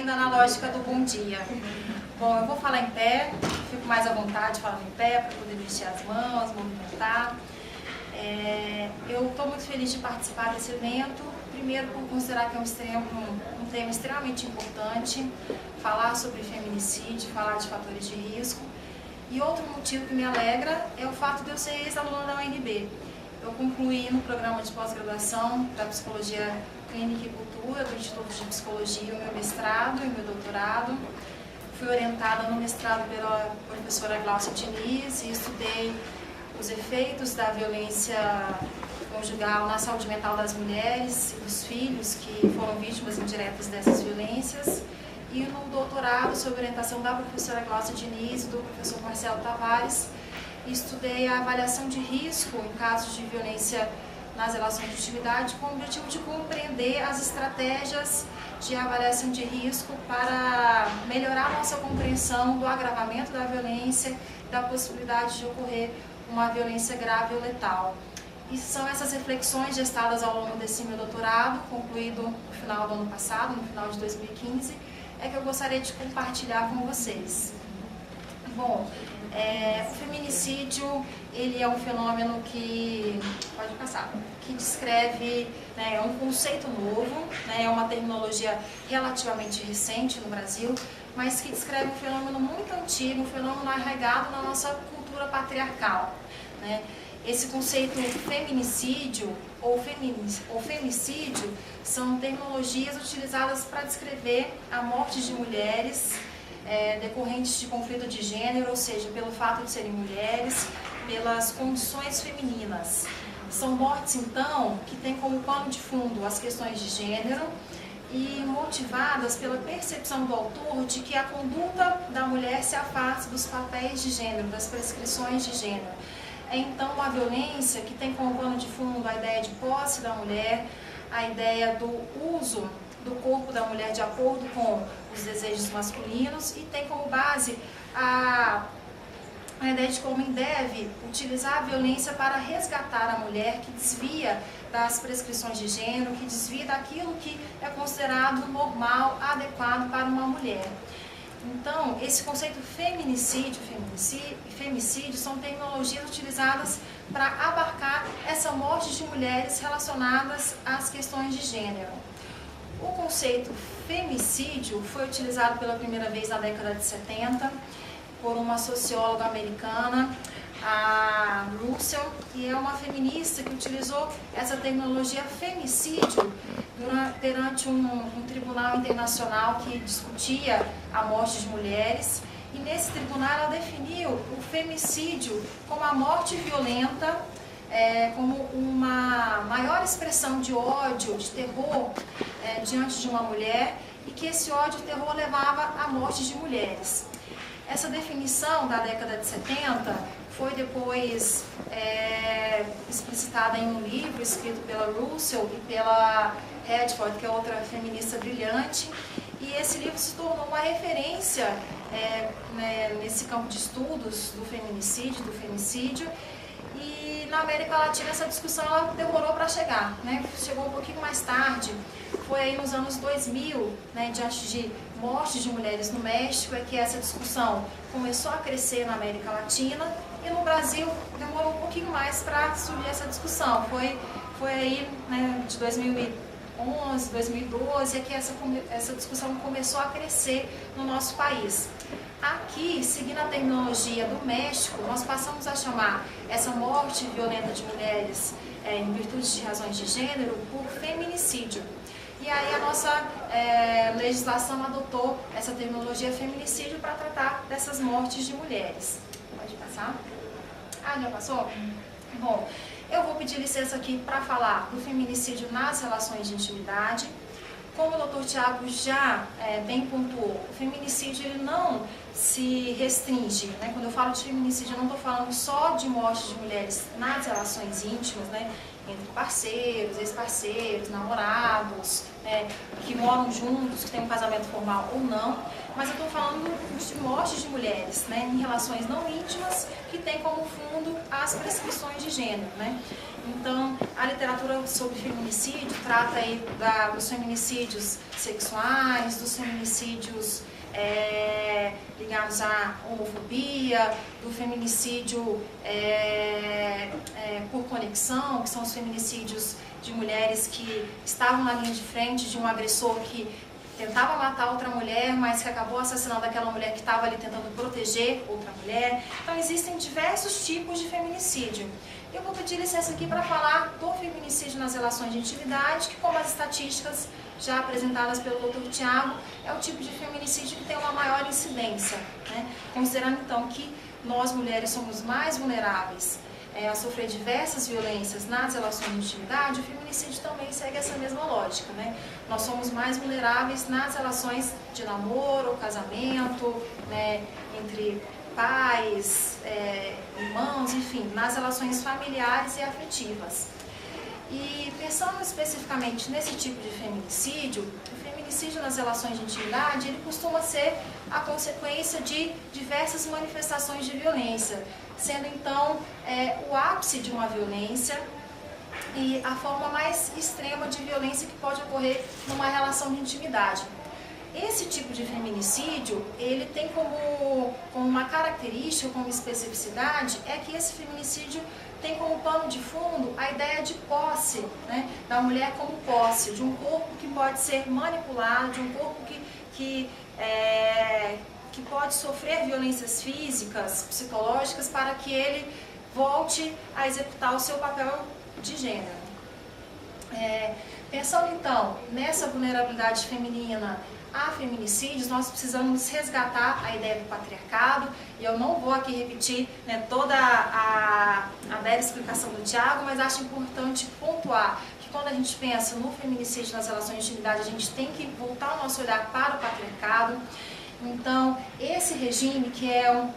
ainda na lógica do bom dia. Bom, eu vou falar em pé, fico mais à vontade falando em pé, para poder mexer as mãos, movimentar. Eu estou muito feliz de participar desse evento, primeiro por considerar que é um tema extremamente importante, falar sobre feminicídio, falar de fatores de risco. E outro motivo que me alegra é o fato de eu ser ex-aluna da UNB. Eu concluí no programa de pós-graduação da Psicologia Clínica e Cultura do Instituto de Psicologia o meu mestrado e o meu doutorado. Fui orientada no mestrado pela professora Glaucia Diniz e estudei os efeitos da violência conjugal na saúde mental das mulheres e dos filhos que foram vítimas indiretas dessas violências. E no doutorado, sob orientação da professora Glaucia Diniz e do professor Marcelo Tavares, estudei a avaliação de risco em casos de violência nas relações de intimidade, com o objetivo de compreender as estratégias de avaliação de risco para melhorar a nossa compreensão do agravamento da violência e da possibilidade de ocorrer uma violência grave ou letal. E são essas reflexões gestadas ao longo desse meu doutorado, concluído no final do ano passado, no final de 2015, é que eu gostaria de compartilhar com vocês. Bom, o feminicídio, ele é um fenômeno que, pode passar, que descreve, é um conceito novo, é uma terminologia relativamente recente no Brasil, mas que descreve um fenômeno muito antigo, um fenômeno arraigado na nossa cultura patriarcal. Esse conceito feminicídio ou femicídio são terminologias utilizadas para descrever a morte de mulheres decorrentes de conflito de gênero, ou seja, pelo fato de serem mulheres, pelas condições femininas. São mortes, então, que têm como pano de fundo as questões de gênero e motivadas pela percepção do autor de que a conduta da mulher se afasta dos papéis de gênero, das prescrições de gênero. É então uma violência que tem como pano de fundo a ideia de posse da mulher, a ideia do uso do corpo da mulher de acordo com os desejos masculinos e tem como base a ideia de que o homem deve utilizar a violência para resgatar a mulher que desvia das prescrições de gênero, que desvia daquilo que é considerado normal, adequado para uma mulher. Então, esse conceito feminicídio e femicídio são terminologias utilizadas para abarcar essa morte de mulheres relacionadas às questões de gênero. O conceito femicídio foi utilizado pela primeira vez na década de 70 por uma socióloga americana, a Russell, que é uma feminista que utilizou essa terminologia femicídio perante um tribunal internacional que discutia a morte de mulheres. E nesse tribunal ela definiu o femicídio como a morte violenta, como uma maior expressão de ódio, de terror diante de uma mulher, e que esse ódio e terror levava à morte de mulheres. Essa definição da década de 70 foi depois explicitada em um livro escrito pela Russell e pela Redford, que é outra feminista brilhante, e esse livro se tornou uma referência nesse campo de estudos do feminicídio, do femicídio. E na América Latina essa discussão ela demorou para chegar, chegou um pouquinho mais tarde, foi aí nos anos 2000, diante de mortes de mulheres no México, é que essa discussão começou a crescer na América Latina, e no Brasil demorou um pouquinho mais para surgir essa discussão, foi aí de 2011, 2012, é que essa discussão começou a crescer no nosso país. Aqui, seguindo a terminologia do México, nós passamos a chamar essa morte violenta de mulheres em virtude de razões de gênero por feminicídio. E aí a nossa legislação adotou essa terminologia feminicídio para tratar dessas mortes de mulheres. Pode passar? Ah, já passou? Bom, eu vou pedir licença aqui para falar do feminicídio nas relações de intimidade. Como o Dr. Tiago já bem pontuou, o feminicídio ele não se restringe, Quando eu falo de feminicídio, eu não estou falando só de morte de mulheres nas relações íntimas, entre parceiros, ex-parceiros, namorados, né, que moram juntos, que têm um casamento formal ou não, mas eu estou falando de mortes de mulheres, né, em relações não íntimas, que tem como fundo as prescrições de gênero, né. Então, a literatura sobre feminicídio trata aí dos feminicídios sexuais, dos feminicídios ligados à homofobia, do feminicídio por conexão, que são os feminicídios de mulheres que estavam na linha de frente de um agressor que tentava matar outra mulher, mas que acabou assassinando aquela mulher que estava ali tentando proteger outra mulher. Então existem diversos tipos de feminicídio. Eu vou pedir licença aqui para falar do feminicídio nas relações de intimidade, que, como as estatísticas já apresentadas pelo Dr. Tiago, é o tipo de feminicídio que tem uma maior incidência, né? Considerando então que nós mulheres somos mais vulneráveis a sofrer diversas violências nas relações de intimidade, o feminicídio também segue essa mesma lógica, né? Nós somos mais vulneráveis nas relações de namoro, casamento, né, entre pais, irmãos, enfim, nas relações familiares e afetivas. E pensando especificamente nesse tipo de feminicídio, o feminicídio nas relações de intimidade, ele costuma ser a consequência de diversas manifestações de violência, sendo então o ápice de uma violência e a forma mais extrema de violência que pode ocorrer numa relação de intimidade. Esse tipo de feminicídio, ele tem como uma característica, como especificidade, é que esse feminicídio tem como pano de fundo a ideia de posse, né, da mulher como posse, de um corpo que pode ser manipulado, de um corpo que pode sofrer violências físicas, psicológicas, para que ele volte a executar o seu papel de gênero. Pensando então nessa vulnerabilidade feminina a feminicídios, nós precisamos resgatar a ideia do patriarcado, e eu não vou aqui repetir, né, toda a velha explicação do Tiago, mas acho importante pontuar que quando a gente pensa no feminicídio nas relações de intimidade, a gente tem que voltar o nosso olhar para o patriarcado. Então, esse regime, que é um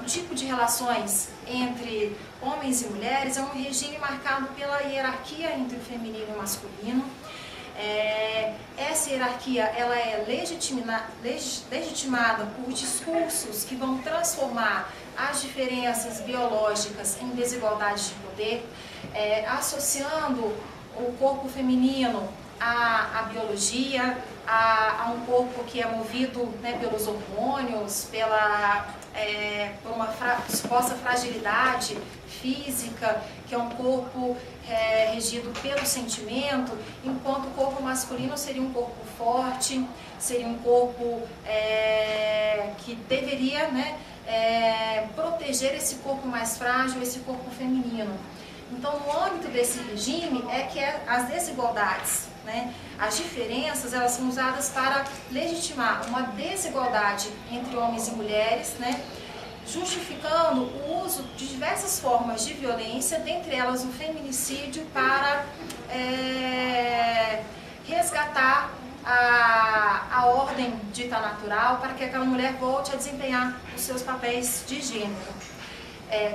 tipo de relações entre homens e mulheres, é um regime marcado pela hierarquia entre o feminino e o masculino. Essa hierarquia ela é legitimada por discursos que vão transformar as diferenças biológicas em desigualdades de poder, associando o corpo feminino à biologia, a um corpo que é movido, né, pelos hormônios, por uma suposta fragilidade física, que é um corpo regido pelo sentimento, enquanto o corpo masculino seria um corpo forte, seria um corpo que deveria, né, proteger esse corpo mais frágil, esse corpo feminino. Então, no âmbito desse regime é que as desigualdades, né, as diferenças, elas são usadas para legitimar uma desigualdade entre homens e mulheres, né, justificando o uso de diversas formas de violência, dentre elas o feminicídio, para resgatar a ordem dita natural, para que aquela mulher volte a desempenhar os seus papéis de gênero.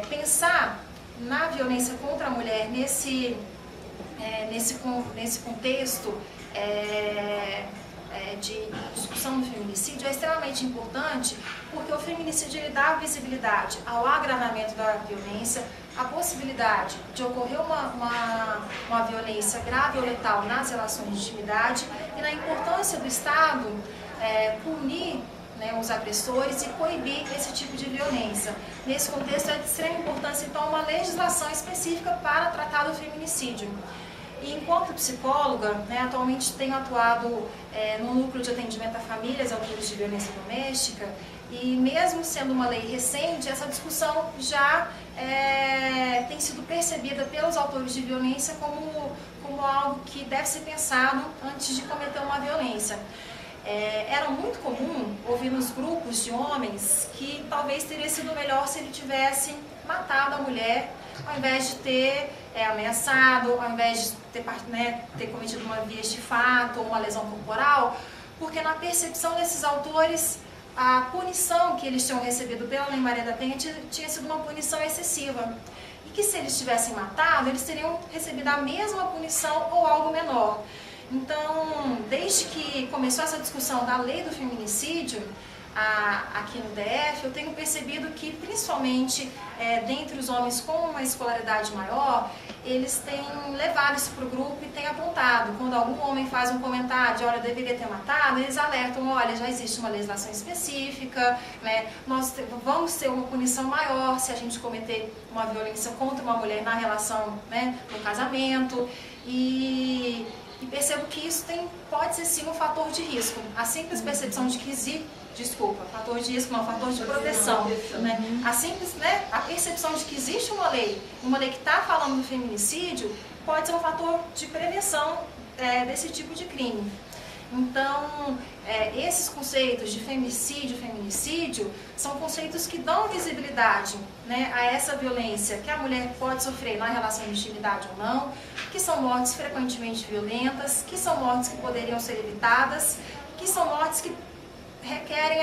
Pensar na violência contra a mulher nesse contexto de discussão do feminicídio é extremamente importante, porque o feminicídio ele dá visibilidade ao agravamento da violência, a possibilidade de ocorrer uma violência grave ou letal nas relações de intimidade e na importância do Estado punir, né, os agressores e coibir esse tipo de violência. Nesse contexto é de extrema importância, então, uma legislação específica para tratar do feminicídio. E enquanto psicóloga, né, atualmente tenho atuado no núcleo de atendimento a famílias autores de violência doméstica, e mesmo sendo uma lei recente, essa discussão já tem sido percebida pelos autores de violência como algo que deve ser pensado antes de cometer uma violência. Era muito comum ouvir nos grupos de homens que talvez teria sido melhor se ele tivesse matado a mulher, ao invés de ter ameaçado, ao invés de ter cometido uma vias de fato ou uma lesão corporal, porque na percepção desses autores, a punição que eles tinham recebido pela Lei Maria da Penha tinha sido uma punição excessiva. E que se eles tivessem matado, eles teriam recebido a mesma punição ou algo menor. Então, desde que começou essa discussão da lei do feminicídio, aqui no DF, eu tenho percebido que, principalmente dentre os homens com uma escolaridade maior, eles têm levado isso para o grupo e têm apontado. Quando algum homem faz um comentário de, olha, deveria ter matado, eles alertam, olha, já existe uma legislação específica, né? Nós vamos ter uma punição maior se a gente cometer uma violência contra uma mulher na relação, né, no casamento. E percebo que isso pode ser sim um fator de risco. A simples percepção de que fator de risco não, fator de proteção. Né? A simples, né, a percepção de que existe uma lei que está falando do feminicídio, pode ser um fator de prevenção desse tipo de crime. Então, esses conceitos de femicídio e feminicídio são conceitos que dão visibilidade, né, a essa violência que a mulher pode sofrer na relação de intimidade ou não, que são mortes frequentemente violentas, que são mortes que poderiam ser evitadas, que são mortes que requerem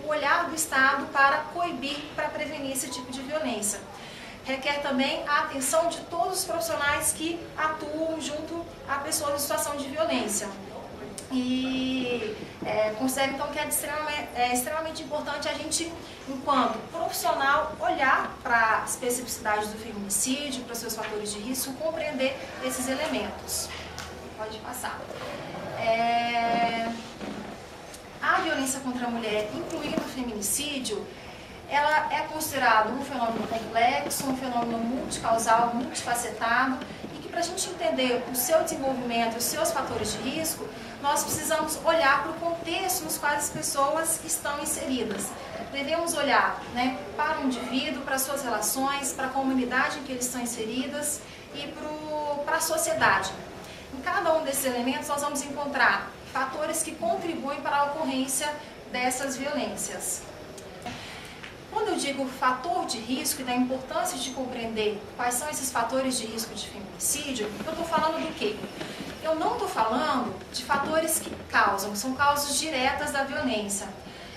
o olhar do Estado para coibir, para prevenir esse tipo de violência. Requer também a atenção de todos os profissionais que atuam junto a pessoas em situação de violência. E considero então que é extremamente importante a gente, enquanto profissional, olhar para as especificidades do feminicídio, para os seus fatores de risco, compreender esses elementos. Pode passar. A violência contra a mulher, incluindo o feminicídio, ela é considerada um fenômeno complexo, um fenômeno multicausal, multifacetado, e que para a gente entender o seu desenvolvimento e os seus fatores de risco, nós precisamos olhar para o contexto nos quais as pessoas estão inseridas. Devemos olhar, né, para o indivíduo, para as suas relações, para a comunidade em que eles estão inseridas e para a sociedade. Em cada um desses elementos nós vamos encontrar fatores que contribuem para a ocorrência dessas violências. Quando eu digo fator de risco e da importância de compreender quais são esses fatores de risco de feminicídio, eu estou falando do quê? Eu não estou falando de fatores que são causas diretas da violência,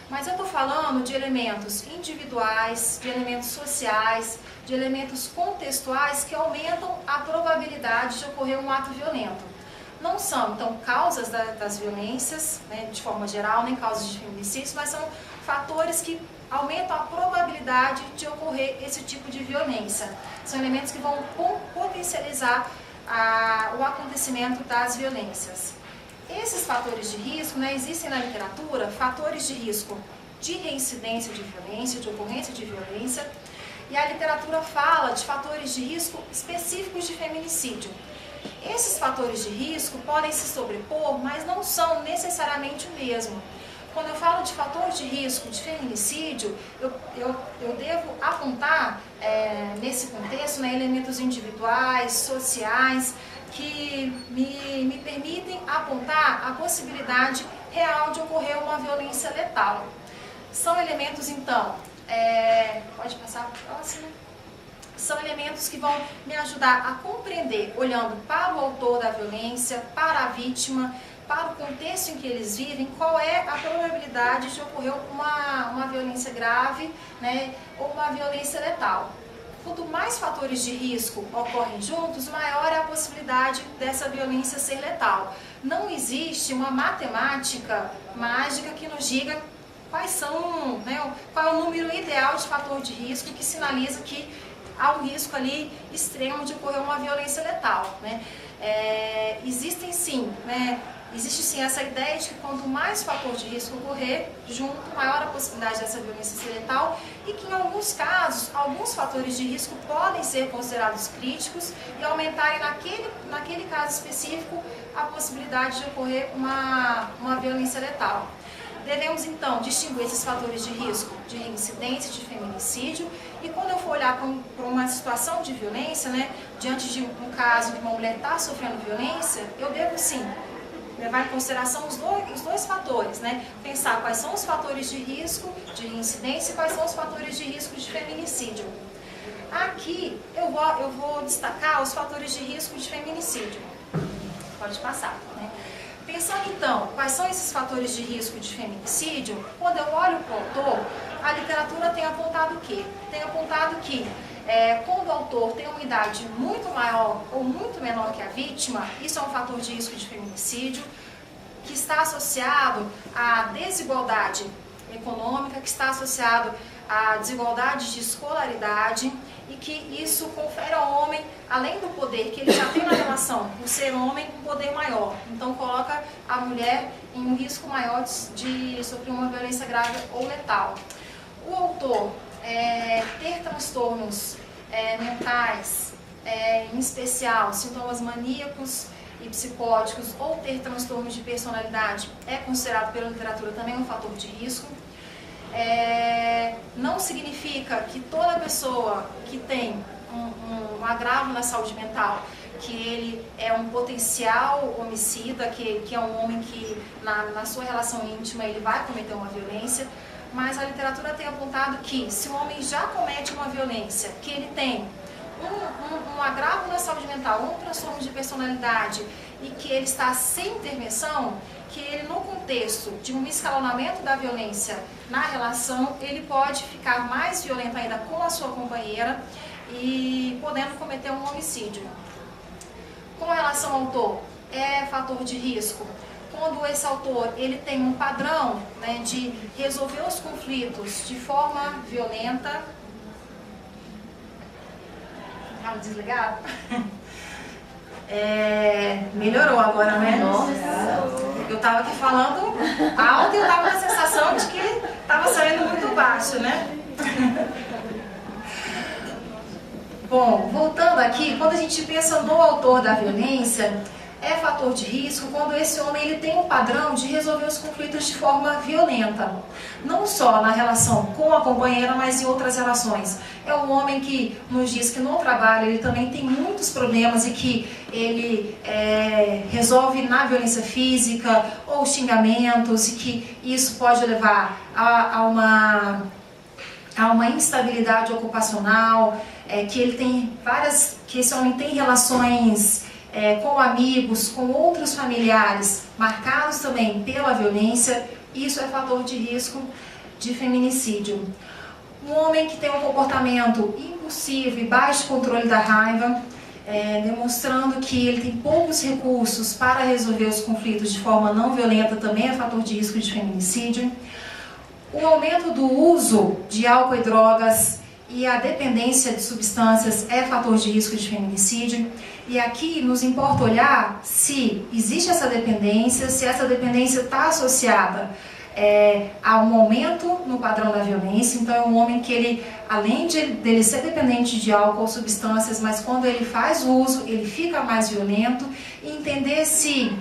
mas eu estou falando de elementos individuais, de elementos sociais, de elementos contextuais que aumentam a probabilidade de ocorrer um ato violento. Não são, então, causas das violências, né, de forma geral, nem causas de feminicídios, mas são fatores que aumentam a probabilidade de ocorrer esse tipo de violência. São elementos que vão potencializar o acontecimento das violências. Esses fatores de risco, né, existem na literatura fatores de risco de reincidência de violência, de ocorrência de violência, e a literatura fala de fatores de risco específicos de feminicídio. Esses fatores de risco podem se sobrepor, mas não são necessariamente o mesmo. Quando eu falo de fator de risco de feminicídio, eu devo apontar, nesse contexto, né, elementos individuais, sociais, que me permitem apontar a possibilidade real de ocorrer uma violência letal. São elementos, então, pode passar para o próximo? São elementos que vão me ajudar a compreender, olhando para o autor da violência, para a vítima, para o contexto em que eles vivem, qual é a probabilidade de ocorrer uma violência grave, né, ou uma violência letal. Quanto mais fatores de risco ocorrem juntos, maior é a possibilidade dessa violência ser letal. Não existe uma matemática mágica que nos diga qual é o número ideal de fator de risco que sinaliza que há um risco ali extremo de ocorrer uma violência letal. Né? Existe sim essa ideia de que quanto mais fator de risco ocorrer junto, maior a possibilidade dessa violência ser letal, e que em alguns casos, alguns fatores de risco podem ser considerados críticos e aumentarem naquele caso específico a possibilidade de ocorrer uma violência letal. Devemos, então, distinguir esses fatores de risco de reincidência, de feminicídio, e quando eu for olhar para uma situação de violência, né, diante de um caso que uma mulher está sofrendo violência, eu devo, sim, levar em consideração os dois fatores, né? Pensar quais são os fatores de risco de reincidência e quais são os fatores de risco de feminicídio. Aqui eu vou destacar os fatores de risco de feminicídio. Pode passar, né? Pensando então, quais são esses fatores de risco de feminicídio, quando eu olho para o autor, a literatura tem apontado o quê? Tem apontado que Quando o autor tem uma idade muito maior ou muito menor que a vítima, isso é um fator de risco de feminicídio, que está associado à desigualdade econômica, que está associado à desigualdade de escolaridade e que isso confere ao homem, além do poder que ele já tem na relação, por ser homem, um poder maior. Então coloca a mulher em um risco maior de sofrer uma violência grave ou letal. O autor ter transtornos mentais, em especial sintomas maníacos e psicóticos, ou ter transtornos de personalidade, é considerado pela literatura também um fator de risco. Não significa que toda pessoa que tem um agravo na saúde mental, que ele é um potencial homicida, que é um homem que na sua relação íntima ele vai cometer uma violência, mas a literatura tem apontado que se o homem já comete uma violência, que ele tem um agravo na saúde mental, um transtorno de personalidade e que ele está sem intervenção, que ele no contexto de um escalonamento da violência na relação, ele pode ficar mais violento ainda com a sua companheira e podendo cometer um homicídio. Com relação ao autor, é fator de risco quando esse autor ele tem um padrão, né, de resolver os conflitos de forma violenta. Ah, desligado? Melhorou agora, né? Nossa. Eu estava aqui falando alto e eu estava com a sensação de que estava saindo muito baixo, né? Bom, voltando aqui, quando a gente pensa no autor da violência, é fator de risco quando esse homem ele tem um padrão de resolver os conflitos de forma violenta. Não só na relação com a companheira, mas em outras relações. É um homem que nos diz que no trabalho ele também tem muitos problemas e que ele resolve na violência física ou xingamentos e que isso pode levar a uma instabilidade ocupacional, que esse homem tem relações com amigos, com outros familiares, marcados também pela violência. Isso é fator de risco de feminicídio. Um homem que tem um comportamento impulsivo e baixo controle da raiva, demonstrando que ele tem poucos recursos para resolver os conflitos de forma não violenta, também é fator de risco de feminicídio. O aumento do uso de álcool e drogas e a dependência de substâncias é fator de risco de feminicídio. E aqui nos importa olhar se existe essa dependência, se essa dependência está associada a um aumento no padrão da violência. Então é um homem que ele, além dele ser dependente de álcool ou substâncias, mas quando ele faz uso, ele fica mais violento. E entender se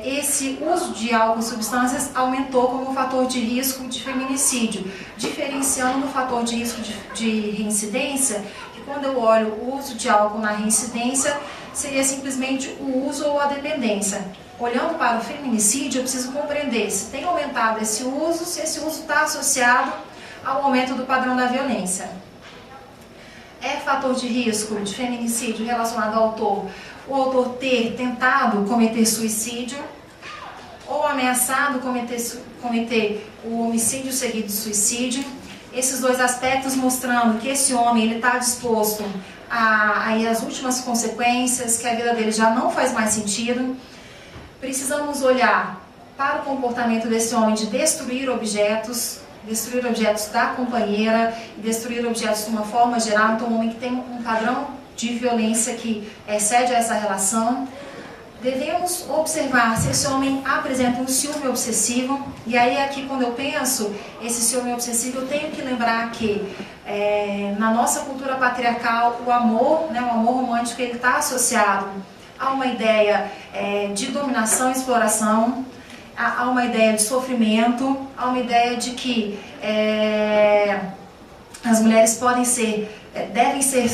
esse uso de álcool e substâncias aumentou como fator de risco de feminicídio, diferenciando o fator de risco de reincidência, que quando eu olho o uso de álcool na reincidência, seria simplesmente o uso ou a dependência. Olhando para o feminicídio, eu preciso compreender se tem aumentado esse uso, se esse uso está associado ao aumento do padrão da violência. É fator de risco de feminicídio relacionado ao autor o autor ter tentado cometer suicídio ou ameaçado cometer o homicídio seguido de suicídio. Esses dois aspectos mostrando que esse homem está disposto a ir às últimas consequências, que a vida dele já não faz mais sentido. Precisamos olhar para o comportamento desse homem de destruir objetos da companheira, destruir objetos de uma forma geral. Então, um homem que tem um padrão de violência que excede essa relação. Devemos observar se esse homem apresenta um ciúme obsessivo. E aí aqui, quando eu penso esse ciúme obsessivo, eu tenho que lembrar que na nossa cultura patriarcal, o amor romântico, ele está associado a uma ideia de dominação e exploração, a uma ideia de sofrimento, a uma ideia de que as mulheres devem ser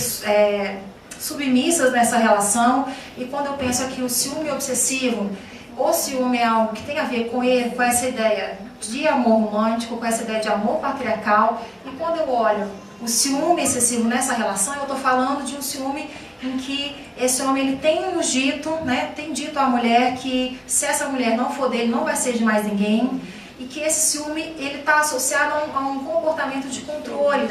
submissas nessa relação. E quando eu penso aqui o ciúme obsessivo, o ciúme é algo que tem a ver com essa ideia de amor romântico, com essa ideia de amor patriarcal. E quando eu olho o ciúme excessivo nessa relação, eu estou falando de um ciúme em que esse homem ele tem dito à mulher que se essa mulher não for dele, não vai ser de mais ninguém. E que esse ciúme ele está associado a um comportamento de controle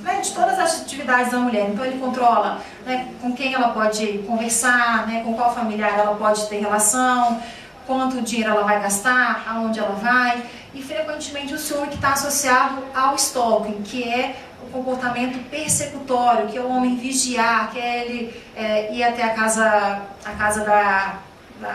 né, de todas as atividades da mulher. Então ele controla, né, com quem ela pode conversar, né, com qual familiar ela pode ter relação, quanto dinheiro ela vai gastar, aonde ela vai, e frequentemente o ciúme que está associado ao stalking, que é o comportamento persecutório, que é o homem vigiar, que é ele ir até a casa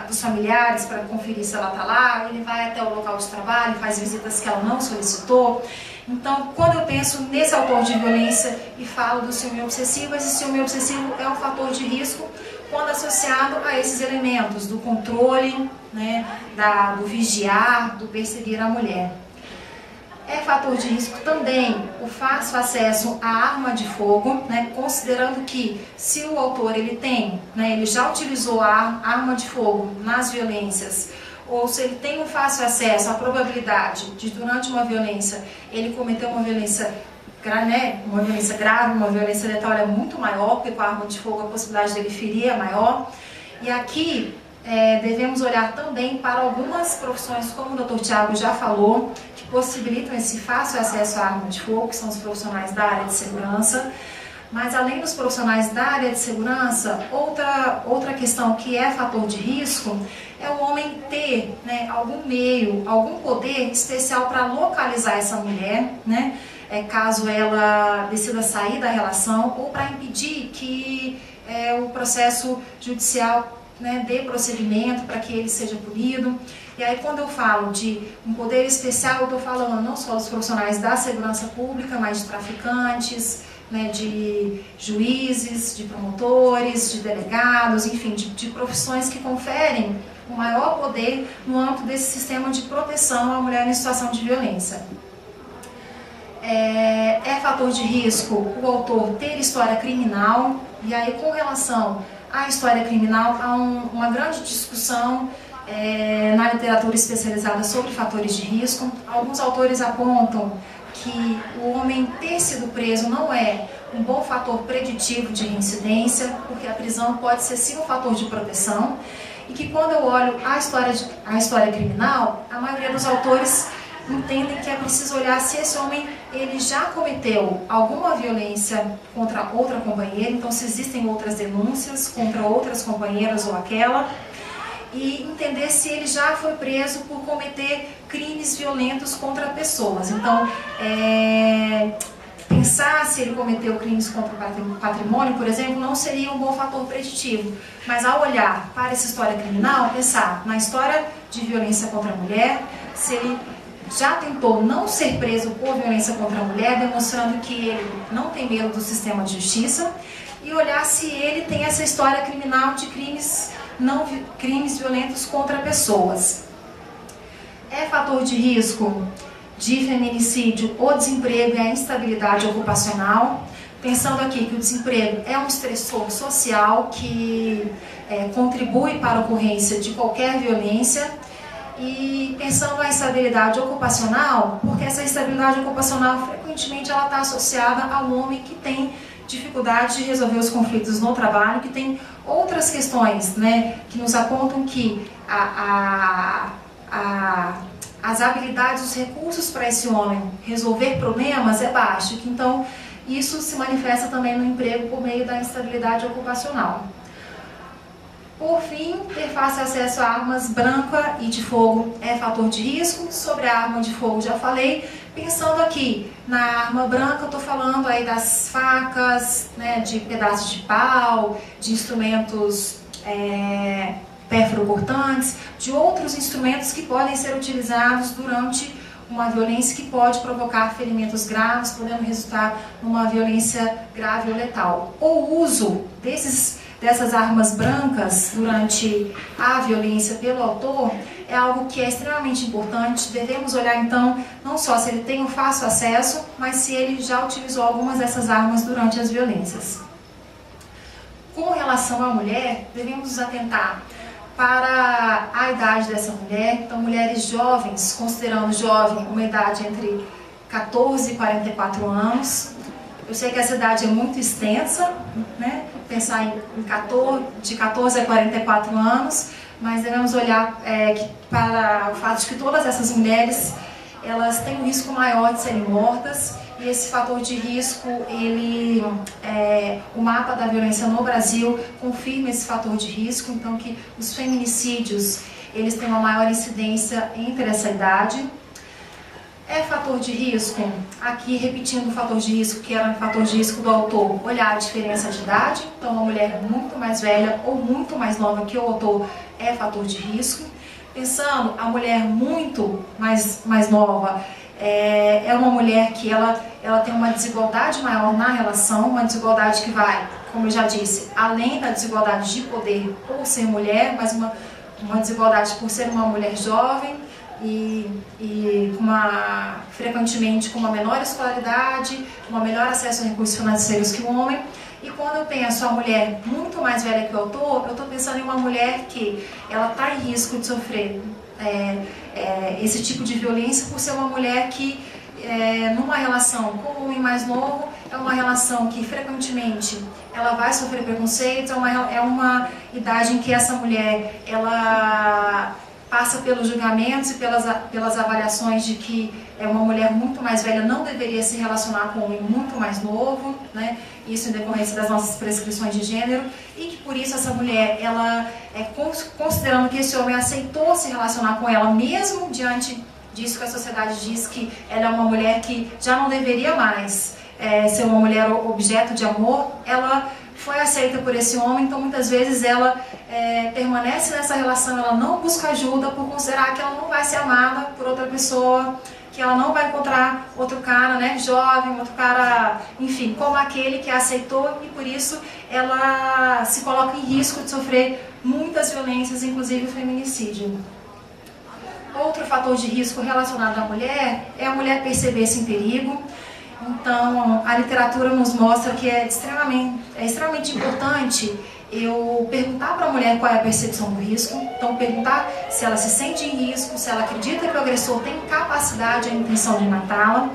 dos familiares para conferir se ela está lá, ele vai até o local de trabalho, faz visitas que ela não solicitou. Então, quando eu penso nesse autor de violência e falo do ciúme obsessivo, esse ciúme obsessivo é um fator de risco quando associado a esses elementos do controle, né, do vigiar, do perseguir a mulher. É fator de risco também o fácil acesso à arma de fogo, né, considerando que se o autor ele já utilizou a arma de fogo nas violências, ou se ele tem um fácil acesso, a probabilidade de durante uma violência ele cometer uma violência grave, uma violência letal é muito maior, porque com a arma de fogo a possibilidade dele ferir é maior. E aqui devemos olhar também para algumas profissões, como o Dr. Tiago já falou, que possibilitam esse fácil acesso à arma de fogo, que são os profissionais da área de segurança. Mas além dos profissionais da área de segurança, outra questão que é fator de risco é o homem ter, né, algum meio, algum poder especial para localizar essa mulher, né, caso ela decida sair da relação, ou para impedir que o processo judicial, né, dê prosseguimento para que ele seja punido. E aí, quando eu falo de um poder especial, eu estou falando não só dos profissionais da segurança pública, mas de traficantes, né, de juízes, de promotores, de delegados, enfim, de profissões que conferem o maior poder no âmbito desse sistema de proteção à mulher em situação de violência. É fator de risco o autor ter história criminal, e aí com relação à história criminal há uma grande discussão na literatura especializada sobre fatores de risco. Alguns autores apontam que o homem ter sido preso não é um bom fator preditivo de reincidência, porque a prisão pode ser sim um fator de proteção, e que quando eu olho a história criminal, a maioria dos autores entendem que é preciso olhar se esse homem ele já cometeu alguma violência contra outra companheira, então se existem outras denúncias contra outras companheiras ou aquela, e entender se ele já foi preso por cometer crimes violentos contra pessoas. Então, pensar se ele cometeu crimes contra o patrimônio, por exemplo, não seria um bom fator preditivo. Mas ao olhar para essa história criminal, pensar na história de violência contra a mulher, se ele já tentou não ser preso por violência contra a mulher, demonstrando que ele não tem medo do sistema de justiça, e olhar se ele tem essa história criminal de crimes violentos contra pessoas. É fator de risco de feminicídio o desemprego e a instabilidade ocupacional, pensando aqui que o desemprego é um estressor social que contribui para a ocorrência de qualquer violência, e pensando a instabilidade ocupacional, porque essa instabilidade ocupacional frequentemente ela está associada ao homem que tem dificuldade de resolver os conflitos no trabalho, que tem outras questões, né, que nos apontam que as habilidades, os recursos para esse homem resolver problemas é baixo, que então isso se manifesta também no emprego por meio da instabilidade ocupacional. Por fim, ter fácil acesso a armas branca e de fogo é fator de risco. Sobre a arma de fogo já falei. Pensando aqui na arma branca, eu estou falando aí das facas, né, de pedaços de pau, de instrumentos pérfuro-cortantes, de outros instrumentos que podem ser utilizados durante uma violência que pode provocar ferimentos graves, podendo resultar numa violência grave ou letal. O uso dessas armas brancas durante a violência pelo autor é algo que é extremamente importante. Devemos olhar então não só se ele tem um fácil acesso, mas se ele já utilizou algumas dessas armas durante as violências. Com relação à mulher, devemos nos atentar para a idade dessa mulher. Então, mulheres jovens, considerando jovem uma idade entre 14 e 44 anos. Eu sei que essa idade é muito extensa, né? Pensar de 14 a 44 anos, mas devemos olhar para o fato de que todas essas mulheres elas têm um risco maior de serem mortas, e esse fator de risco, o mapa da violência no Brasil confirma esse fator de risco, então que os feminicídios, eles têm uma maior incidência entre essa idade. É fator de risco, aqui repetindo o fator de risco, que era o fator de risco do autor, olhar a diferença de idade, então uma mulher muito mais velha ou muito mais nova que o autor é fator de risco. Pensando, a mulher muito mais nova, é uma mulher que ela tem uma desigualdade maior na relação, uma desigualdade que vai, como eu já disse, além da desigualdade de poder por ser mulher, mas uma desigualdade por ser uma mulher jovem e frequentemente com uma menor escolaridade, um melhor acesso a recursos financeiros que o homem. E quando eu penso a mulher muito mais velha que o autor, eu estou pensando em uma mulher que ela está em risco de sofrer esse tipo de violência por ser uma mulher que, numa relação com um homem mais novo, é uma relação que frequentemente ela vai sofrer preconceito, é uma idade em que essa mulher ela passa pelos julgamentos e pelas avaliações de que uma mulher muito mais velha não deveria se relacionar com um homem muito mais novo, né? Isso em decorrência das nossas prescrições de gênero, e que por isso essa mulher, ela considerando que esse homem aceitou se relacionar com ela, mesmo diante disso que a sociedade diz que ela é uma mulher que já não deveria mais ser uma mulher objeto de amor, ela foi aceita por esse homem, então muitas vezes ela permanece nessa relação, ela não busca ajuda por considerar que ela não vai ser amada por outra pessoa, que ela não vai encontrar outro cara, né, jovem, outro cara, enfim, como aquele que a aceitou, e por isso ela se coloca em risco de sofrer muitas violências, inclusive o feminicídio. Outro fator de risco relacionado à mulher é a mulher perceber-se em perigo. Então, a literatura nos mostra que é extremamente importante eu perguntar para a mulher qual é a percepção do risco. Então, perguntar se ela se sente em risco, se ela acredita que o agressor tem capacidade e a intenção de matá-la.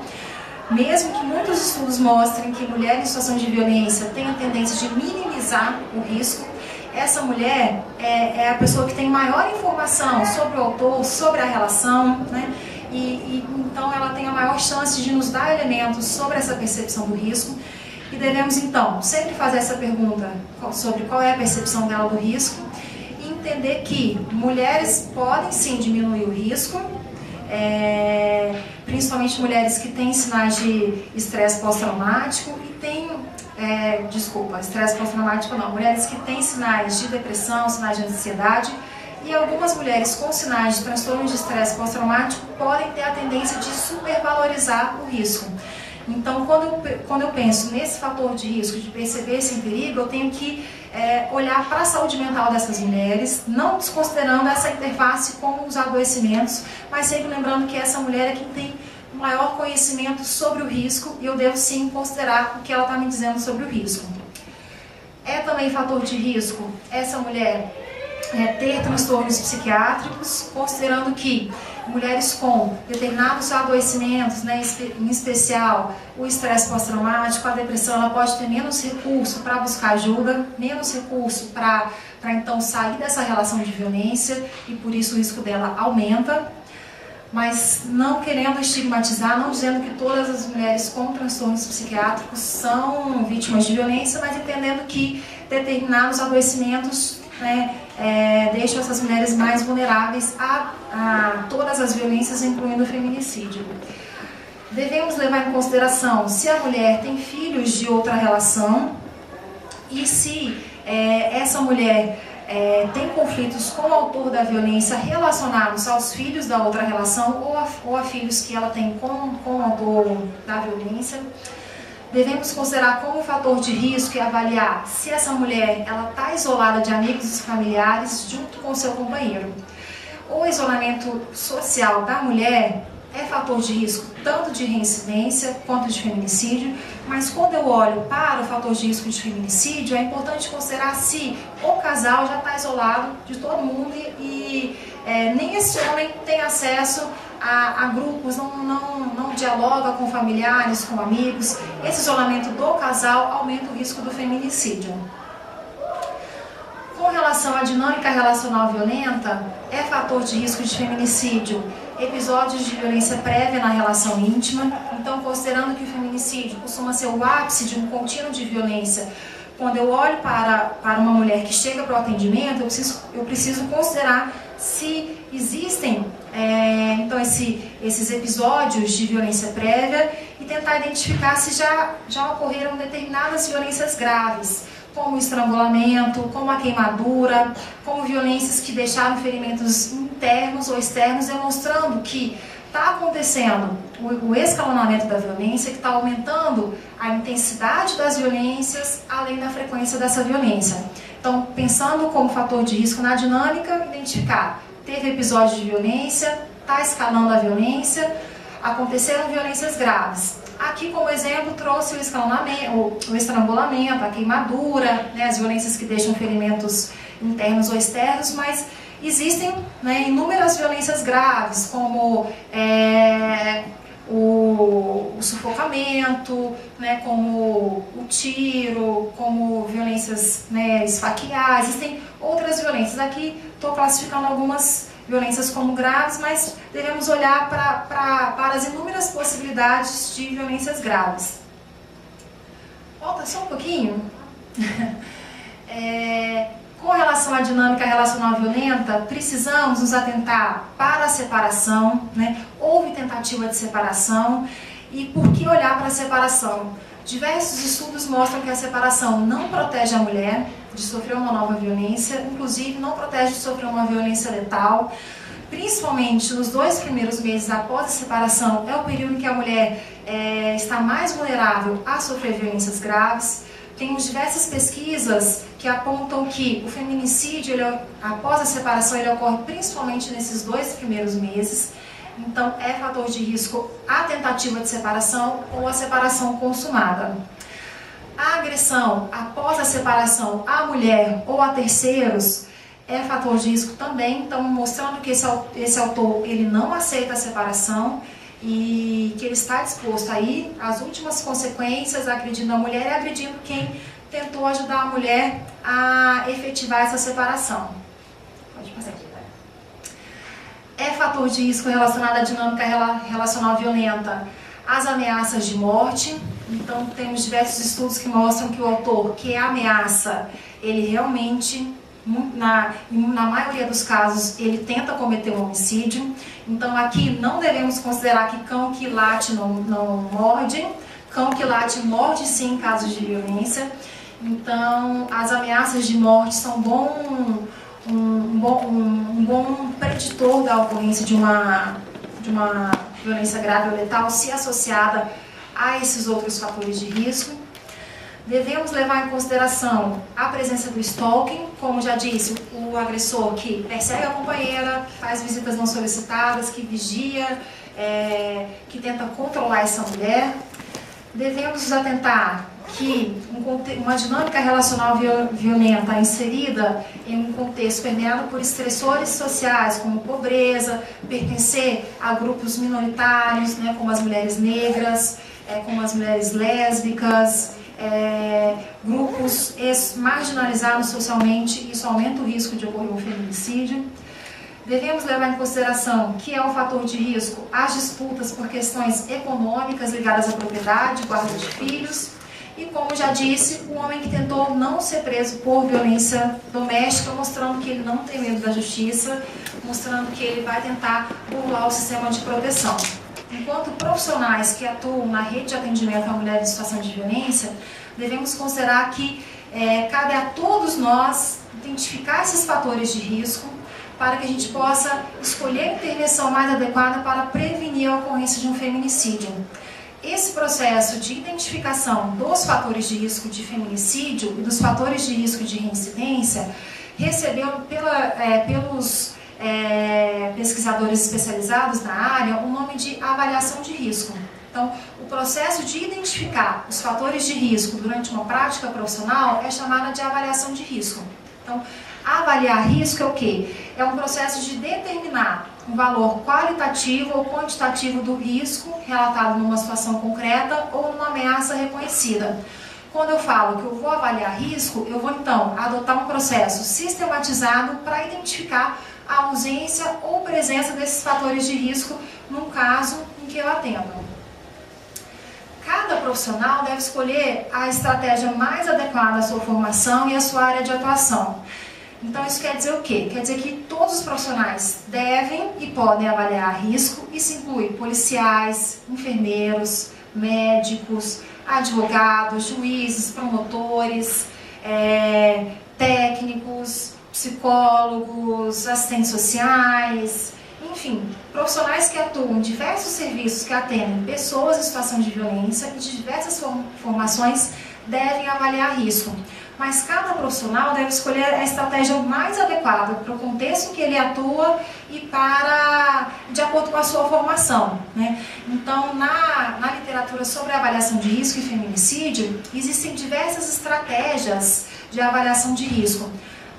Mesmo que muitos estudos mostrem que mulheres em situação de violência têm a tendência de minimizar o risco, essa mulher é a pessoa que tem maior informação sobre o autor, sobre a relação, né? Então ela tem a maior chance de nos dar elementos sobre essa percepção do risco, e devemos então sempre fazer essa pergunta sobre qual é a percepção dela do risco e entender que mulheres podem sim diminuir o risco, principalmente mulheres que têm sinais de estresse pós-traumático e têm, estresse pós-traumático não, mulheres que têm sinais de depressão, sinais de ansiedade. E algumas mulheres com sinais de transtorno de estresse pós-traumático podem ter a tendência de supervalorizar o risco. Então, quando eu penso nesse fator de risco, de perceber-se em perigo, eu tenho que olhar para a saúde mental dessas mulheres, não desconsiderando essa interface com os adoecimentos, mas sempre lembrando que essa mulher é quem tem maior conhecimento sobre o risco, e eu devo sim considerar o que ela está me dizendo sobre o risco. É também fator de risco essa mulher ter transtornos psiquiátricos, considerando que mulheres com determinados adoecimentos, né, em especial o estresse pós-traumático, a depressão, ela pode ter menos recurso para buscar ajuda, menos recurso para então sair dessa relação de violência, e por isso o risco dela aumenta. Mas não querendo estigmatizar, não dizendo que todas as mulheres com transtornos psiquiátricos são vítimas de violência, mas entendendo que determinados adoecimentos, né, deixam essas mulheres mais vulneráveis a todas as violências, incluindo o feminicídio. Devemos levar em consideração se a mulher tem filhos de outra relação e se essa mulher tem conflitos com o autor da violência relacionados aos filhos da outra relação ou a filhos que ela tem com o autor da violência. Devemos considerar como fator de risco e avaliar se essa mulher está isolada de amigos e familiares junto com o seu companheiro. O isolamento social da mulher é fator de risco tanto de reincidência quanto de feminicídio, mas quando eu olho para o fator de risco de feminicídio, é importante considerar se o casal já está isolado de todo mundo e nem esse homem tem acesso a grupos, não dialoga com familiares, com amigos. Esse isolamento do casal aumenta o risco do feminicídio. Com relação à dinâmica relacional violenta, é fator de risco de feminicídio episódios de violência prévia na relação íntima. Então, considerando que o feminicídio feminicídio costuma ser o ápice de um contínuo de violência. Quando eu olho para uma mulher que chega para o atendimento, eu preciso considerar se existem então esses episódios de violência prévia e tentar identificar se já ocorreram determinadas violências graves, como o estrangulamento, como a queimadura, como violências que deixaram ferimentos internos ou externos, demonstrando que está acontecendo o escalonamento da violência, que está aumentando a intensidade das violências, além da frequência dessa violência. Então, pensando como fator de risco na dinâmica, identificar, teve episódio de violência, está escalando a violência, aconteceram violências graves. Aqui, como exemplo, trouxe o escalonamento, o estrangulamento, a queimadura, né, as violências que deixam ferimentos internos ou externos, mas existem, né, inúmeras violências graves, como o sufocamento, né, como o tiro, como violências, né, esfaquear. Existem outras violências. Aqui estou classificando algumas violências como graves, mas devemos olhar para as inúmeras possibilidades de violências graves. Volta só um pouquinho. Com relação à dinâmica relacional violenta, precisamos nos atentar para a separação, né? Houve tentativa de separação, e por que olhar para a separação? Diversos estudos mostram que a separação não protege a mulher de sofrer uma nova violência, inclusive não protege de sofrer uma violência letal, principalmente nos 2 primeiros meses após a separação, é o período em que a mulher está mais vulnerável a sofrer violências graves. Temos diversas pesquisas que apontam que o feminicídio, após a separação, ele ocorre principalmente nesses 2 primeiros meses. Então, é fator de risco a tentativa de separação ou a separação consumada. A agressão após a separação à mulher ou a terceiros é fator de risco também. Então, mostrando que esse autor ele não aceita a separação e que ele está disposto a ir às últimas consequências, agredindo a mulher e agredindo quem tentou ajudar a mulher a efetivar essa separação. Pode passar aqui, tá? É fator de risco relacionado à dinâmica relacional violenta as ameaças de morte. Então, temos diversos estudos que mostram que o autor que ameaça, ele realmente, na maioria dos casos, ele tenta cometer um homicídio. Então, aqui não devemos considerar que cão que late não morde. Cão que late morde sim em casos de violência. Então, as ameaças de morte são um bom preditor da ocorrência de uma violência grave ou letal, se associada a esses outros fatores de risco. Devemos levar em consideração a presença do stalking, como já disse, o agressor que persegue a companheira, que faz visitas não solicitadas, que vigia, que tenta controlar essa mulher. Devemos nos atentar que uma dinâmica relacional violenta inserida em um contexto permeado por estressores sociais, como pobreza, pertencer a grupos minoritários, né, como as mulheres negras, como as mulheres lésbicas, grupos marginalizados socialmente, isso aumenta o risco de ocorrer um feminicídio. Devemos levar em consideração que é um fator de risco as disputas por questões econômicas ligadas à propriedade, guarda de filhos, e como já disse, o homem que tentou não ser preso por violência doméstica, mostrando que ele não tem medo da justiça, mostrando que ele vai tentar burlar o sistema de proteção. Enquanto profissionais que atuam na rede de atendimento a mulheres em situação de violência, devemos considerar que cabe a todos nós identificar esses fatores de risco para que a gente possa escolher a intervenção mais adequada para prevenir a ocorrência de um feminicídio. Esse processo de identificação dos fatores de risco de feminicídio e dos fatores de risco de reincidência recebeu pelos pesquisadores especializados na área o nome de avaliação de risco. Então, o processo de identificar os fatores de risco durante uma prática profissional é chamado de avaliação de risco. Então, avaliar risco é o quê? É um processo de determinar um valor qualitativo ou quantitativo do risco relatado numa situação concreta ou numa ameaça reconhecida. Quando eu falo que eu vou avaliar risco, eu vou então adotar um processo sistematizado para identificar a ausência ou presença desses fatores de risco num caso em que eu atendo. cada profissional deve escolher a estratégia mais adequada à sua formação e à sua área de atuação. Então isso quer dizer o quê? Quer dizer que todos os profissionais devem e podem avaliar risco. Isso inclui policiais, enfermeiros, médicos, advogados, juízes, promotores, técnicos, psicólogos, assistentes sociais, enfim, profissionais que atuam em diversos serviços que atendem pessoas em situação de violência e de diversas formações devem avaliar risco. Mas cada profissional deve escolher a estratégia mais adequada para o contexto que ele atua e de acordo com a sua formação, né? Então, na literatura sobre avaliação de risco e feminicídio, existem diversas estratégias de avaliação de risco.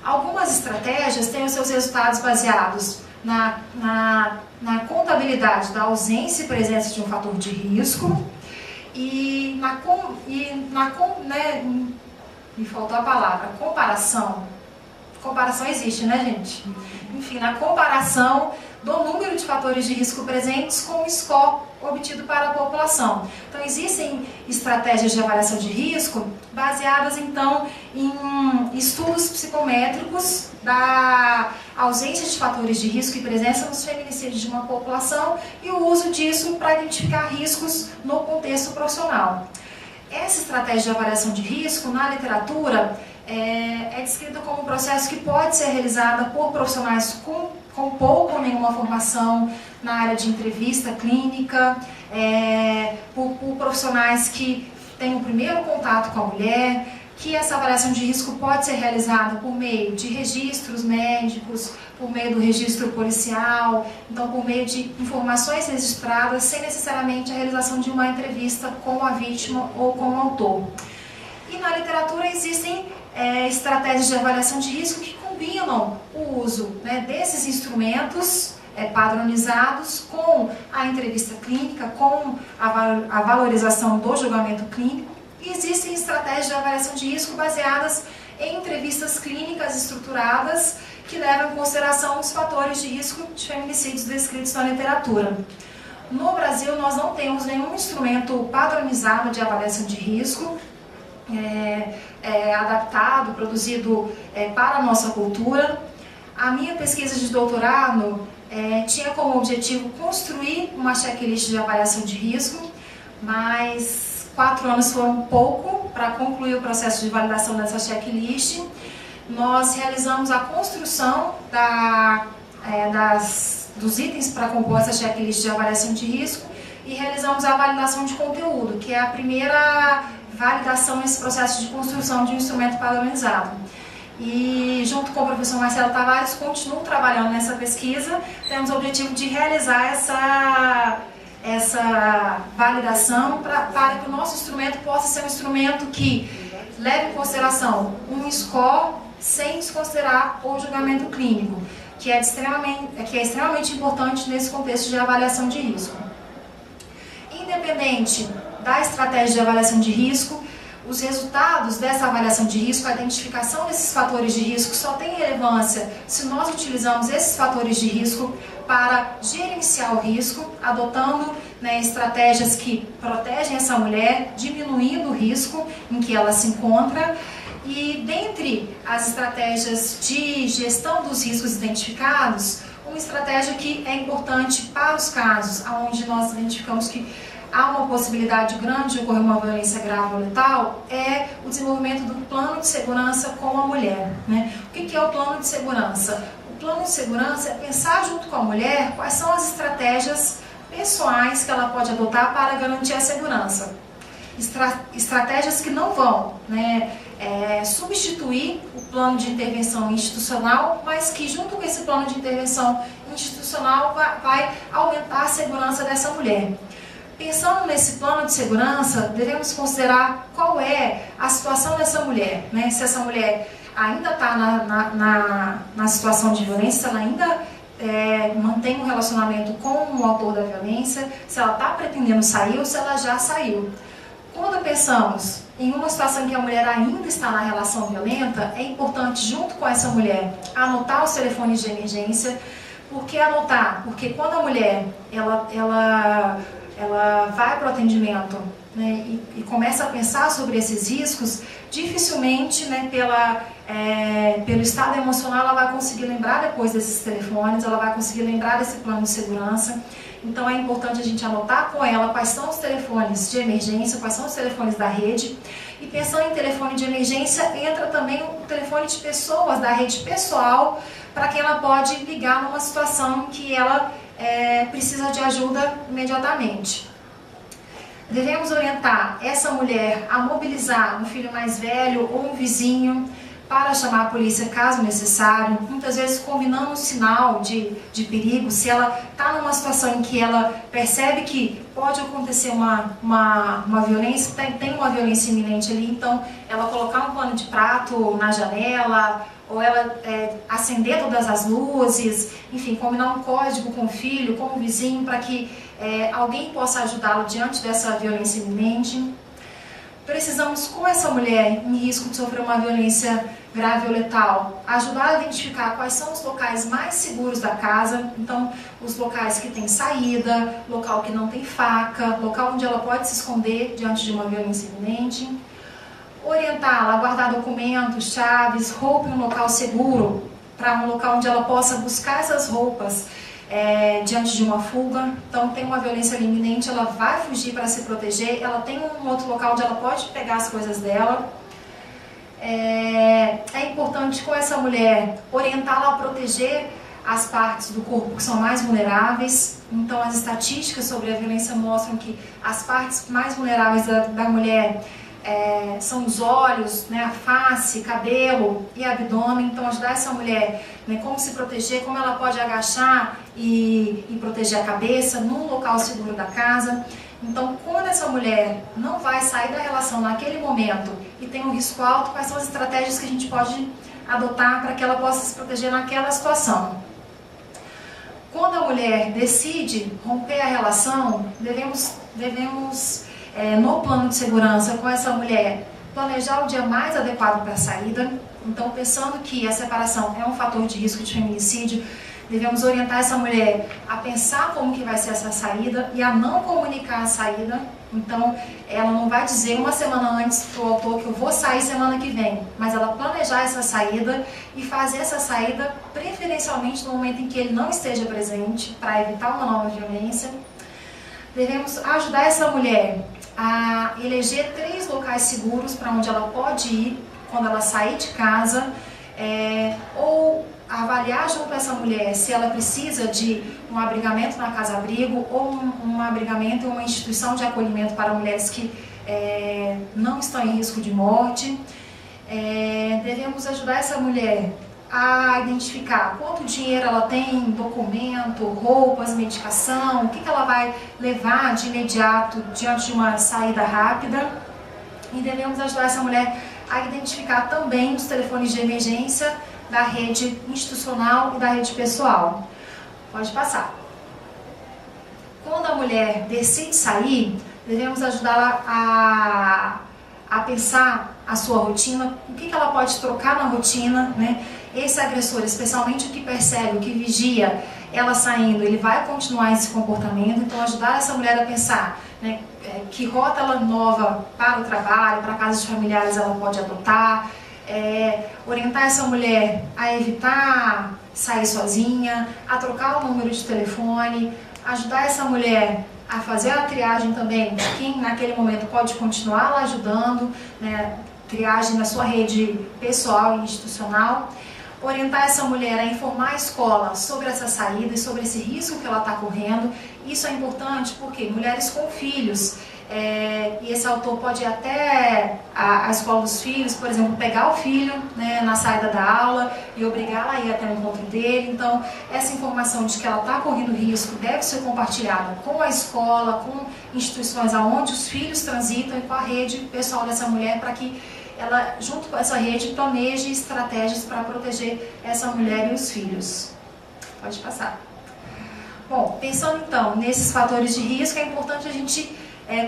Algumas estratégias têm os seus resultados baseados na contabilidade da ausência e presença de um fator de risco me faltou a palavra, comparação. Comparação existe, né, gente? Enfim, na comparação do número de fatores de risco presentes com o score obtido para a população. Então, existem estratégias de avaliação de risco baseadas, então, em estudos psicométricos da ausência de fatores de risco e presença nos feminicídios de uma população e o uso disso para identificar riscos no contexto profissional. Essa estratégia de avaliação de risco, na literatura, é descrita como um processo que pode ser realizada por profissionais com pouco ou nenhuma formação na área de entrevista clínica, por profissionais que têm o primeiro contato com a mulher, que essa avaliação de risco pode ser realizada por meio de registros médicos, por meio do registro policial, então por meio de informações registradas, sem necessariamente a realização de uma entrevista com a vítima ou com o autor. E na literatura existem estratégias de avaliação de risco que combinam o uso, né, desses instrumentos padronizados com a entrevista clínica, com a valorização do julgamento clínico. E existem estratégias de avaliação de risco baseadas em entrevistas clínicas estruturadas que levam em consideração os fatores de risco de feminicídios descritos na literatura. No Brasil, nós não temos nenhum instrumento padronizado de avaliação de risco, adaptado, produzido para a nossa cultura. A minha pesquisa de doutorado tinha como objetivo construir uma checklist de avaliação de risco, mas 4 anos foram pouco para concluir o processo de validação dessa checklist. Nós realizamos a construção dos itens para compor essa checklist de avaliação de risco e realizamos a validação de conteúdo, que é a primeira validação nesse processo de construção de um instrumento padronizado. E junto com o professor Marcelo Tavares, continuo trabalhando nessa pesquisa. Temos o objetivo de realizar essa validação para que o nosso instrumento possa ser um instrumento que leve em consideração um score sem desconsiderar o julgamento clínico, que é extremamente importante nesse contexto de avaliação de risco. Independente da estratégia de avaliação de risco, os resultados dessa avaliação de risco, a identificação desses fatores de risco só tem relevância se nós utilizamos esses fatores de risco para gerenciar o risco, adotando estratégias que protegem essa mulher, diminuindo o risco em que ela se encontra. E dentre as estratégias de gestão dos riscos identificados, uma estratégia que é importante para os casos onde nós identificamos que há uma possibilidade grande de ocorrer uma violência grave ou letal, é o desenvolvimento do plano de segurança com a mulher, né? O que é o plano de segurança? O plano de segurança é pensar junto com a mulher quais são as estratégias pessoais que ela pode adotar para garantir a segurança. Estratégias que não vão substituir o plano de intervenção institucional, mas que junto com esse plano de intervenção institucional vai aumentar a segurança dessa mulher. Pensando nesse plano de segurança, devemos considerar qual é a situação dessa mulher, né? Se essa mulher ainda está na situação de violência, se ela ainda mantém um relacionamento com o autor da violência, se ela está pretendendo sair ou se ela já saiu. Quando pensamos em uma situação em que a mulher ainda está na relação violenta, é importante, junto com essa mulher, anotar os telefones de emergência. Por que anotar? Porque quando a mulher ela vai para o atendimento né, e começa a pensar sobre esses riscos, dificilmente, né, pelo estado emocional, ela vai conseguir lembrar depois desses telefones, ela vai conseguir lembrar desse plano de segurança. Então é importante a gente anotar com ela quais são os telefones de emergência, quais são os telefones da rede. E pensando em telefone de emergência, entra também o telefone de pessoas da rede pessoal, para quem ela pode ligar numa situação em que ela precisa de ajuda imediatamente. Devemos orientar essa mulher a mobilizar um filho mais velho ou um vizinho para chamar a polícia caso necessário, muitas vezes combinando um sinal de perigo. Se ela está numa situação em que ela percebe que pode acontecer uma violência, tem uma violência iminente ali, então ela colocar um pano de prato na janela, ou ela acender todas as luzes, enfim, combinar um código com o filho, com o vizinho, para que alguém possa ajudá-lo diante dessa violência iminente. Precisamos, com essa mulher em risco de sofrer uma violência grave ou letal, ajudar a identificar quais são os locais mais seguros da casa. Então, os locais que tem saída, local que não tem faca, local onde ela pode se esconder diante de uma violência iminente. Orientá-la a guardar documentos, chaves, roupa em um local seguro, para um local onde ela possa buscar essas roupas diante de uma fuga. Então tem uma violência iminente, ela vai fugir para se proteger, ela tem um outro local onde ela pode pegar as coisas dela. É importante com essa mulher orientá-la a proteger as partes do corpo que são mais vulneráveis. Então as estatísticas sobre a violência mostram que as partes mais vulneráveis da mulher são os olhos, né, a face, cabelo e abdômen. Então ajudar essa mulher, né, como se proteger, como ela pode agachar e proteger a cabeça num local seguro da casa. Então quando essa mulher não vai sair da relação naquele momento e tem um risco alto, quais são as estratégias que a gente pode adotar para que ela possa se proteger naquela situação? Quando a mulher decide romper a relação, devemos no plano de segurança com essa mulher, planejar o dia mais adequado para a saída. Então, pensando que a separação é um fator de risco de feminicídio, devemos orientar essa mulher a pensar como que vai ser essa saída e a não comunicar a saída. Então, ela não vai dizer uma semana antes para o autor que eu vou sair semana que vem, mas ela planejar essa saída e fazer essa saída preferencialmente no momento em que ele não esteja presente, para evitar uma nova violência. Devemos ajudar essa mulher a eleger 3 locais seguros para onde ela pode ir quando ela sair de casa, ou avaliar junto a essa mulher se ela precisa de um abrigamento na casa-abrigo ou um abrigamento em uma instituição de acolhimento para mulheres que não estão em risco de morte. Devemos ajudar essa mulher a identificar quanto dinheiro ela tem, documento, roupas, medicação, o que ela vai levar de imediato diante de uma saída rápida. E devemos ajudar essa mulher a identificar também os telefones de emergência da rede institucional e da rede pessoal. Pode passar. Quando a mulher decide sair, devemos ajudá-la a pensar a sua rotina, o que ela pode trocar na rotina, né? Esse agressor, especialmente o que percebe, o que vigia ela saindo, ele vai continuar esse comportamento. Então ajudar essa mulher a pensar, né, que rota ela nova para o trabalho, para casas de familiares ela pode adotar, orientar essa mulher a evitar sair sozinha, a trocar o número de telefone, ajudar essa mulher a fazer a triagem também, quem naquele momento pode continuar lá ajudando, né, triagem na sua rede pessoal e institucional. Orientar essa mulher a informar a escola sobre essa saída e sobre esse risco que ela está correndo. Isso é importante porque mulheres com filhos, e esse autor pode ir até a escola dos filhos, por exemplo, pegar o filho, né, na saída da aula e obrigá-la a ir até o encontro dele. Então, essa informação de que ela está correndo risco deve ser compartilhada com a escola, com instituições aonde os filhos transitam e com a rede pessoal dessa mulher, para que ela, junto com essa rede, planeje estratégias para proteger essa mulher e os filhos. Pode passar. Bom, pensando então nesses fatores de risco, é importante a gente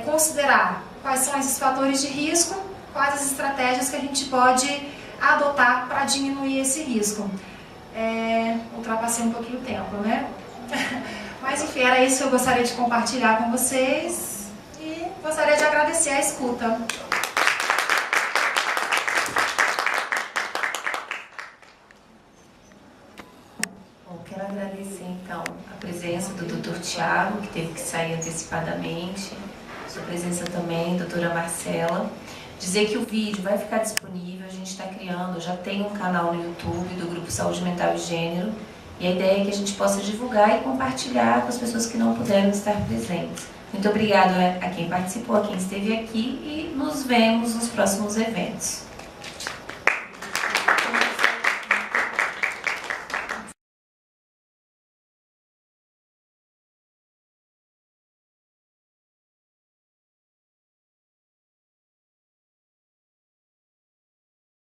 considerar quais são esses fatores de risco, quais as estratégias que a gente pode adotar para diminuir esse risco. Ultrapassei um pouquinho o tempo, né? Mas enfim, era isso que eu gostaria de compartilhar com vocês e gostaria de agradecer a escuta. Quero agradecer, então, a presença do Dr. Tiago, que teve que sair antecipadamente, sua presença também, doutora Marcela. Dizer que o vídeo vai ficar disponível, a gente está criando, já tem um canal no YouTube do Grupo Saúde Mental e Gênero, e a ideia é que a gente possa divulgar e compartilhar com as pessoas que não puderam estar presentes. Muito obrigada a quem participou, a quem esteve aqui, e nos vemos nos próximos eventos.